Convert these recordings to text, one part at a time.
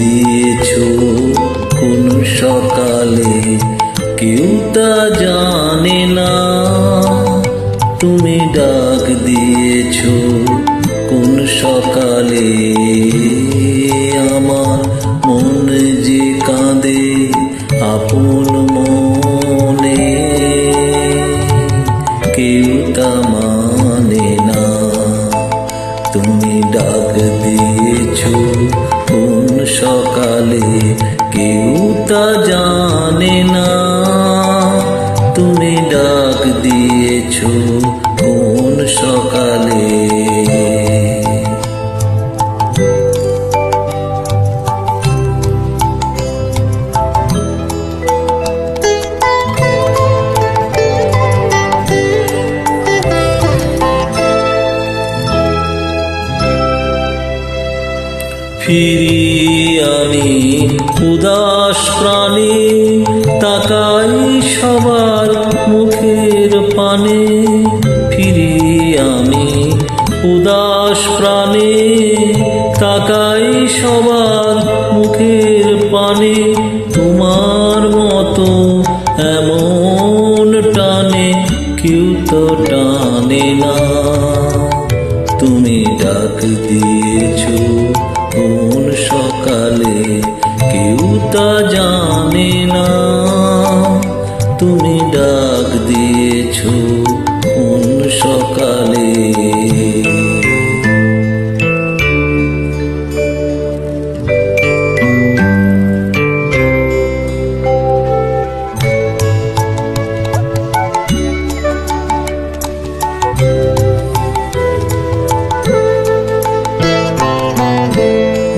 দিয়েছো কোন সকালে কেউ তা জানে না। তুমি ডাক দিয়েছো কোন সকালে আমার মন যে কাঁদে আপন মনে, কেউ তা মানে না। তুমি ডাক দিয়েছো কোন সকালে কেউ তা জানে না। তুমি ডাক দিয়েছো কোন সকালে। ফিরি আমি উদাস প্রাণে, তাকাই সবার মুখের পানে। ফিরি আমি উদাস প্রাণে, তাকাই সবার মুখের পানে। তোমার মতো এমন টানে কেউ তো টানে না। তুমি ডাক দিয়েছো কোন সকালে কেউ তা জানে না। তুমি ডাক দিয়েছো কোন সকালে।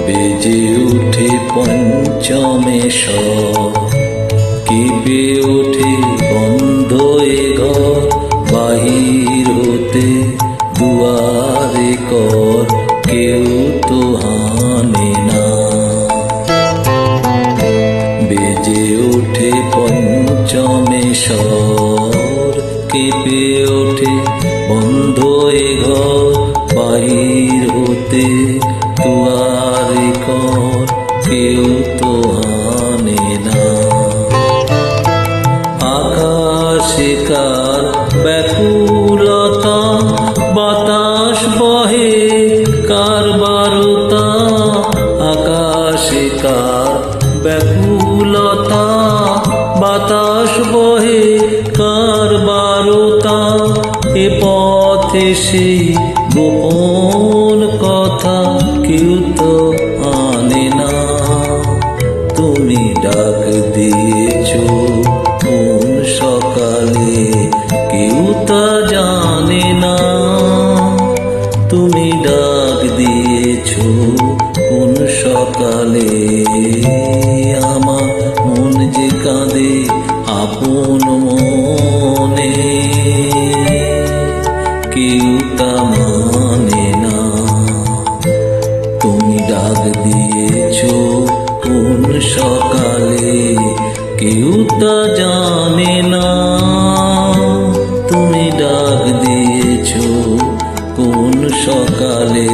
বেজে উঠে পঞ্চমে কেঁপে ওঠে বন্ধ এ ঘর। বাহির হতে দুয়ারে কর কেউ তো হানে না। বেজে ওঠে পঞ্চমে কেঁপে ওঠে বন্ধ এ ঘর। বাহির হতে দুয়ারে কর কেউ তো হানে না। আকাশে কার ব্যাকুলতা, বাতাস বহে কার বারতা। আকাশে কার ব্যাকুলতা, বাতাস বহে কার বারতা। এ পথে সেই গোপন কথা কেউ তো আনে না। তুমি ডাক দিয়েছো কোন সকালে কেউ তা জানে না। তুমি ডাক দিয়েছো কোন সকালে আমার মন যে কাঁদে আপন মনে, কেউ তা মানে না। তুমি ডাক দিয়েছো কোন সকালে কেউ তা জানে না। তুমি ডাক দিয়েছো কোন সকালে।